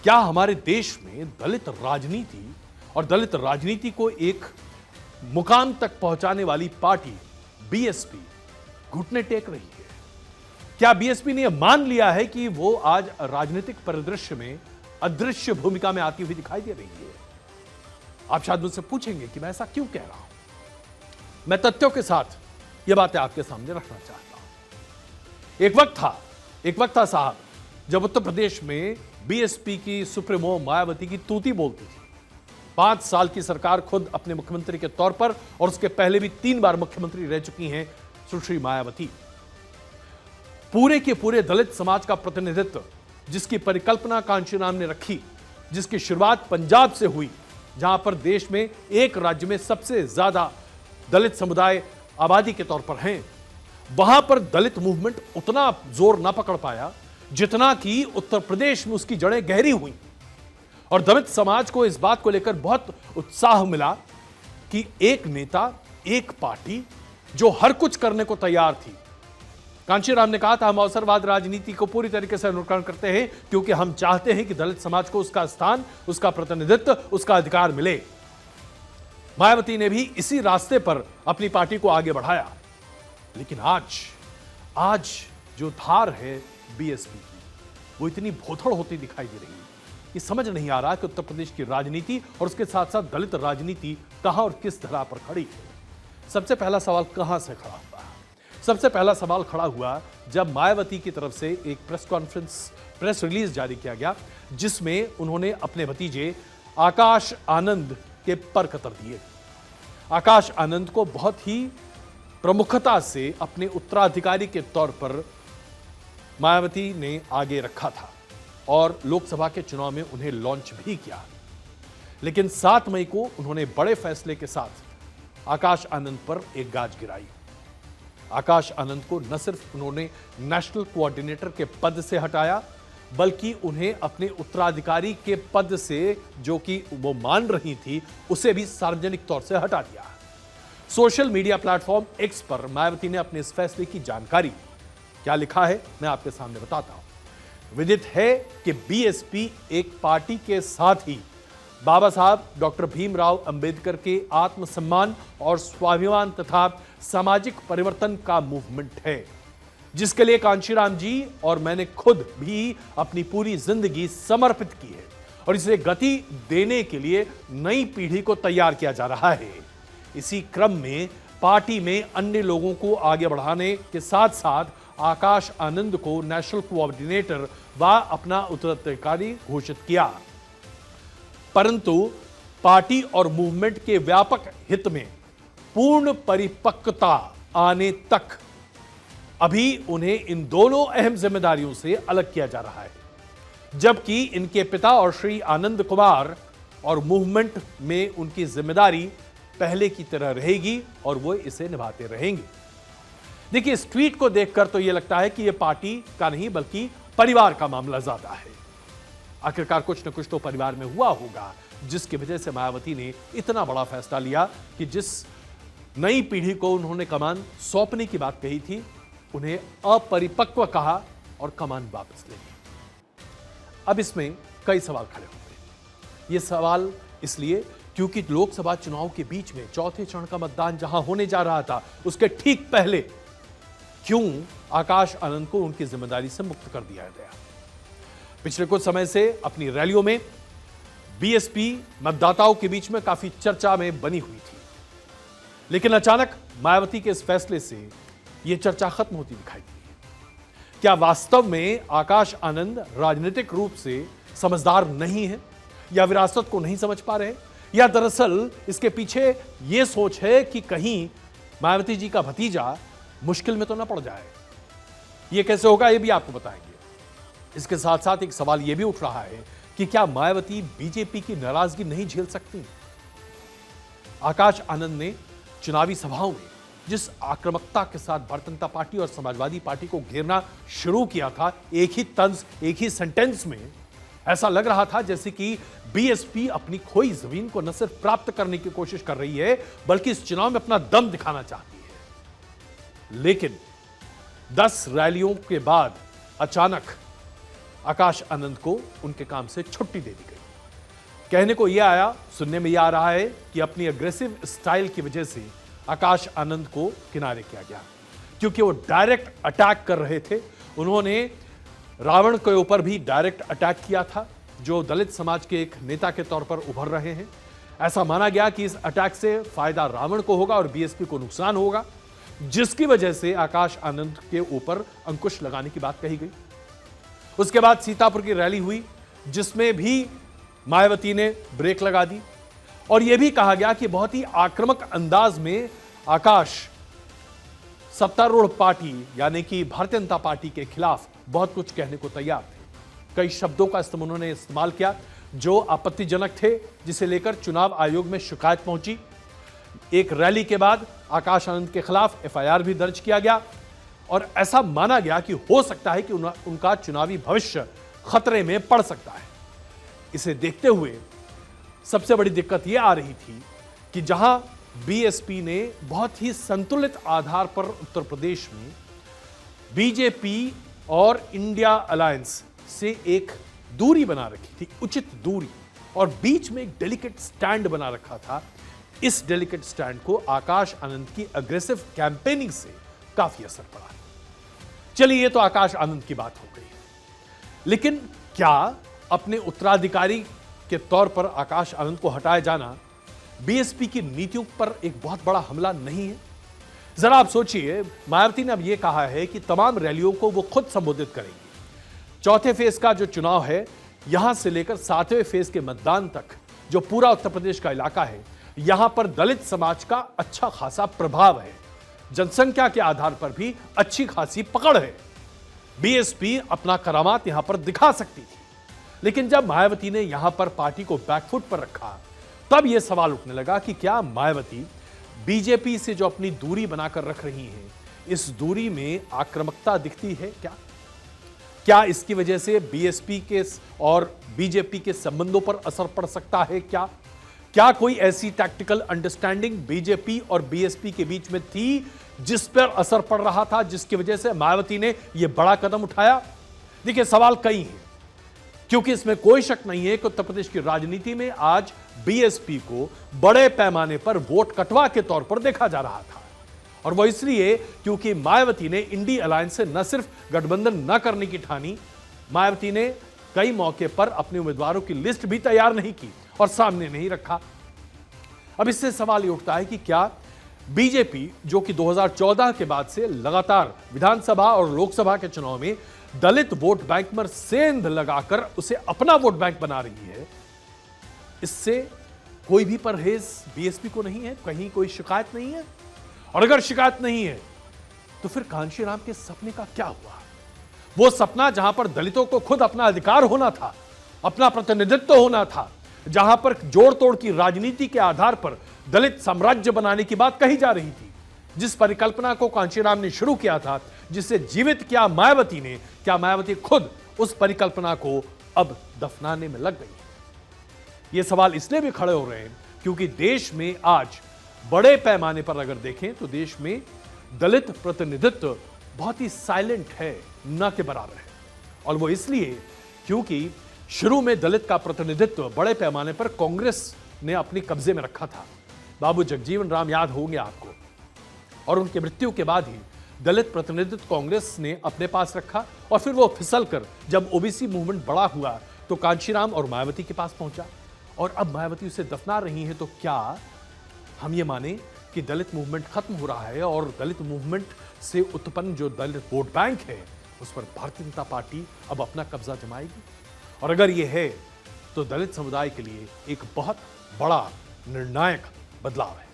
क्या हमारे देश में दलित राजनीति और दलित राजनीति को एक मुकाम तक पहुंचाने वाली पार्टी बीएसपी घुटने टेक रही है? क्या बीएसपी ने यह मान लिया है कि वो आज राजनीतिक परिदृश्य में अदृश्य भूमिका में आती हुई दिखाई दे रही है? आप शायद मुझसे पूछेंगे कि मैं ऐसा क्यों कह रहा हूं। मैं तथ्यों के साथ यह बातें आपके सामने रखना चाहता हूं। एक वक्त था साहब, जब उत्तर प्रदेश में बीएसपी की सुप्रीमो मायावती की तूती बोलती थी। 5 साल की सरकार खुद अपने मुख्यमंत्री के तौर पर और उसके पहले भी 3 बार मुख्यमंत्री रह चुकी हैं सुश्री मायावती। पूरे के पूरे दलित समाज का प्रतिनिधित्व जिसकी परिकल्पना कांशीराम ने रखी, जिसकी शुरुआत पंजाब से हुई, जहां पर देश में एक राज्य में सबसे ज्यादा दलित समुदाय आबादी के तौर पर हैं, वहां पर दलित मूवमेंट उतना जोर ना पकड़ पाया जितना कि उत्तर प्रदेश में उसकी जड़ें गहरी हुई। और दलित समाज को इस बात को लेकर बहुत उत्साह मिला कि एक नेता, एक पार्टी जो हर कुछ करने को तैयार थी। कांशीराम ने कहा था, हम अवसरवाद राजनीति को पूरी तरीके से अनुकरण करते हैं क्योंकि हम चाहते हैं कि दलित समाज को उसका स्थान, उसका प्रतिनिधित्व, उसका अधिकार मिले। मायावती ने भी इसी रास्ते पर अपनी पार्टी को आगे बढ़ाया। लेकिन आज जो धार है बीएसपी की, वो इतनी भोथड़ होती दिखाई दे रही है कि समझ नहीं आ रहा कि उत्तर प्रदेश की राजनीति और उसके साथ साथ दलित राजनीति कहां और किस तरह पर खड़ी है। सबसे पहला सवाल कहां से खड़ा हुआ? सबसे पहला सवाल खड़ा हुआ जब मायावती की तरफ से एक प्रेस रिलीज जारी किया गया, जिसमें उन्होंने अपने भतीजे आकाश आनंद के पर कतर दिए। आकाश आनंद को बहुत ही प्रमुखता से अपने उत्तराधिकारी के तौर पर मायावती ने आगे रखा था और लोकसभा के चुनाव में उन्हें लॉन्च भी किया। लेकिन 7 मई को उन्होंने बड़े फैसले के साथ आकाश आनंद पर एक गाज गिराई। आकाश आनंद को न सिर्फ उन्होंने नेशनल कोऑर्डिनेटर के पद से हटाया, बल्कि उन्हें अपने उत्तराधिकारी के पद से, जो कि वो मान रही थी, उसे भी सार्वजनिक तौर से हटा दिया। सोशल मीडिया प्लेटफॉर्म एक्स पर मायावती ने अपने इस फैसले की जानकारी क्या लिखा है, मैं आपके सामने बताता हूं। विदित है कि बीएसपी एक पार्टी के साथ ही बाबा साहब डॉक्टर भीमराव अंबेडकर के आत्मसम्मान और स्वाभिमान तथा सामाजिक परिवर्तन का मूवमेंट है, जिसके लिए कांशीराम जी और मैंने खुद भी अपनी पूरी जिंदगी समर्पित की है और इसे गति देने के लिए नई पीढ़ी को तैयार किया जा रहा है। इसी क्रम में पार्टी में अन्य लोगों को आगे बढ़ाने के साथ साथ आकाश आनंद को नेशनल कोऑर्डिनेटर व अपना उत्तराधिकारी घोषित किया। परंतु पार्टी और मूवमेंट के व्यापक हित में पूर्ण परिपक्वता आने तक अभी उन्हें इन दोनों अहम जिम्मेदारियों से अलग किया जा रहा है, जबकि इनके पिता और श्री आनंद कुमार और मूवमेंट में उनकी जिम्मेदारी पहले की तरह रहेगी और वो इसे निभाते रहेंगे। देखिए, इस ट्वीट को देखकर तो यह लगता है कि यह पार्टी का नहीं बल्कि परिवार का मामला ज्यादा है। आखिरकार कुछ न कुछ तो परिवार में हुआ होगा जिसकी वजह से मायावती ने इतना बड़ा फैसला लिया कि जिस नई पीढ़ी को उन्होंने कमान सौंपने की बात कही थी, उन्हें अपरिपक्व कहा और कमान वापस ले ली। अब इसमें कई सवाल खड़े होते हैं। ये सवाल इसलिए क्योंकि लोकसभा चुनाव के बीच में चौथे चरण का मतदान जहां होने जा रहा था, उसके ठीक पहले क्यों आकाश आनंद को उनकी जिम्मेदारी से मुक्त कर दिया गया? पिछले कुछ समय से अपनी रैलियों में बीएसपी मतदाताओं के बीच में काफी चर्चा में बनी हुई थी, लेकिन अचानक मायावती के इस फैसले से यह चर्चा खत्म होती दिखाई दी। क्या वास्तव में आकाश आनंद राजनीतिक रूप से समझदार नहीं है, या विरासत को नहीं समझ पा रहे, या दरअसल इसके पीछे यह सोच है कि कहीं मायावती जी का भतीजा मुश्किल में तो ना पड़ जाए? यह कैसे होगा, यह भी आपको बताएंगे। इसके साथ साथ एक सवाल यह भी उठ रहा है कि क्या मायावती बीजेपी की नाराजगी नहीं झेल सकती? आकाश आनंद ने चुनावी सभाओं में जिस आक्रामकता के साथ भारतीय जनता पार्टी और समाजवादी पार्टी को घेरना शुरू किया था, एक ही तंज, एक ही सेंटेंस में, ऐसा लग रहा था जैसे कि बीएसपी अपनी खोई जमीन को न सिर्फ प्राप्त करने की कोशिश कर रही है, बल्कि इस चुनाव में अपना दम दिखाना चाहती है। लेकिन 10 रैलियों के बाद अचानक आकाश आनंद को उनके काम से छुट्टी दे दी गई। कहने को यह आया, सुनने में यह आ रहा है कि अपनी अग्रेसिव स्टाइल की वजह से आकाश आनंद को किनारे किया गया, क्योंकि वो डायरेक्ट अटैक कर रहे थे। उन्होंने रावण के ऊपर भी डायरेक्ट अटैक किया था, जो दलित समाज के एक नेता के तौर पर उभर रहे हैं। ऐसा माना गया कि इस अटैक से फायदा रावण को होगा और बीएसपी को नुकसान होगा, जिसकी वजह से आकाश आनंद के ऊपर अंकुश लगाने की बात कही गई। उसके बाद सीतापुर की रैली हुई, जिसमें भी मायावती ने ब्रेक लगा दी और यह भी कहा गया कि बहुत ही आक्रामक अंदाज में आकाश सत्तारूढ़ पार्टी यानी कि भारतीय जनता पार्टी के खिलाफ बहुत कुछ कहने को तैयार थे। कई शब्दों का उन्होंने इस्तेमाल किया जो आपत्तिजनक थे, जिसे लेकर चुनाव आयोग में शिकायत पहुंची। एक रैली के बाद आकाश आनंद के खिलाफ एफआईआर भी दर्ज किया गया और ऐसा माना गया कि हो सकता है कि उनका चुनावी भविष्य खतरे में पड़ सकता है। इसे देखते हुए सबसे बड़ी दिक्कत यह आ रही थी कि जहां बीएसपी ने बहुत ही संतुलित आधार पर उत्तर प्रदेश में बीजेपी और इंडिया अलायंस से एक दूरी बना रखी थी, उचित दूरी, और बीच में एक डेलिकेट स्टैंड बना रखा था। इस डेलिकेट स्टैंड को आकाश आनंद की अग्रेसिव कैंपेनिंग से काफी असर पड़ा। चलिए, ये तो आकाश आनंद की बात हो गई, लेकिन क्या अपने उत्तराधिकारी के तौर पर आकाश आनंद को हटाया जाना बीएसपी की नीतियों पर एक बहुत बड़ा हमला नहीं है? जरा आप सोचिए, मायावती ने अब यह कहा है कि तमाम रैलियों को वो खुद संबोधित करेंगी। चौथे फेज का जो चुनाव है, यहां से लेकर 7वें फेज के मतदान तक जो पूरा उत्तर प्रदेश का इलाका है, यहां पर दलित समाज का अच्छा खासा प्रभाव है, जनसंख्या के आधार पर भी अच्छी खासी पकड़ है। बीएसपी अपना करामात यहां पर दिखा सकती थी, लेकिन जब मायावती ने यहां पर पार्टी को बैकफुट पर रखा, तब यह सवाल उठने लगा कि क्या मायावती बीजेपी से जो अपनी दूरी बनाकर रख रही हैं, इस दूरी में आक्रामकता दिखती है क्या इसकी वजह से बीएसपी के और बीजेपी के संबंधों पर असर पड़ सकता है? क्या कोई ऐसी टैक्टिकल अंडरस्टैंडिंग बीजेपी और बीएसपी के बीच में थी जिस पर असर पड़ रहा था, जिसकी वजह से मायावती ने यह बड़ा कदम उठाया? देखिए, सवाल कई हैं, क्योंकि इसमें कोई शक नहीं है कि उत्तर प्रदेश की राजनीति में आज बीएसपी को बड़े पैमाने पर वोट कटवा के तौर पर देखा जा रहा था, और वह इसलिए क्योंकि मायावती ने इंडी अलायंस से न सिर्फ गठबंधन न करने की ठानी, मायावती ने कई मौके पर अपने उम्मीदवारों की लिस्ट भी तैयार नहीं की और सामने नहीं रखा। अब इससे सवाल ये उठता है कि क्या बीजेपी, जो कि 2014 के बाद से लगातार विधानसभा और लोकसभा के चुनाव में दलित वोट बैंक पर सेंध लगाकर उसे अपना वोट बैंक बना रही है, इससे कोई भी परहेज बीएसपी को नहीं है? कहीं कोई शिकायत नहीं है? और अगर शिकायत नहीं है तो फिर कांशीराम के सपने का क्या हुआ? वो सपना जहां पर दलितों को खुद अपना अधिकार होना था, अपना प्रतिनिधित्व होना था, जहां पर जोड़ तोड़ की राजनीति के आधार पर दलित साम्राज्य बनाने की बात कही जा रही थी, जिस परिकल्पना को कांशीराम ने शुरू किया था, जिसे जीवित किया मायावती ने, क्या मायावती खुद उस परिकल्पना को अब दफनाने में लग गई है? ये सवाल इसलिए भी खड़े हो रहे हैं क्योंकि देश में आज बड़े पैमाने पर अगर देखें तो देश में दलित प्रतिनिधित्व बहुत ही साइलेंट है, न के बराबर है। और वो इसलिए क्योंकि शुरू में दलित का प्रतिनिधित्व बड़े पैमाने पर कांग्रेस ने अपने कब्जे में रखा था। बाबू जगजीवन राम याद होंगे आपको, और उनकी मृत्यु के बाद ही दलित प्रतिनिधित्व कांग्रेस ने अपने पास रखा, और फिर वो फिसल कर जब ओबीसी मूवमेंट बड़ा हुआ तो कांशीराम और मायावती के पास पहुंचा, और अब मायावती उसे दफना रही है। तो क्या हम ये माने कि दलित मूवमेंट खत्म हो रहा है और दलित मूवमेंट से उत्पन्न जो दलित वोट बैंक है उस पर भारतीय जनता पार्टी अब अपना कब्जा जमाएगी? और अगर ये है तो दलित समुदाय के लिए एक बहुत बड़ा निर्णायक बदलाव है।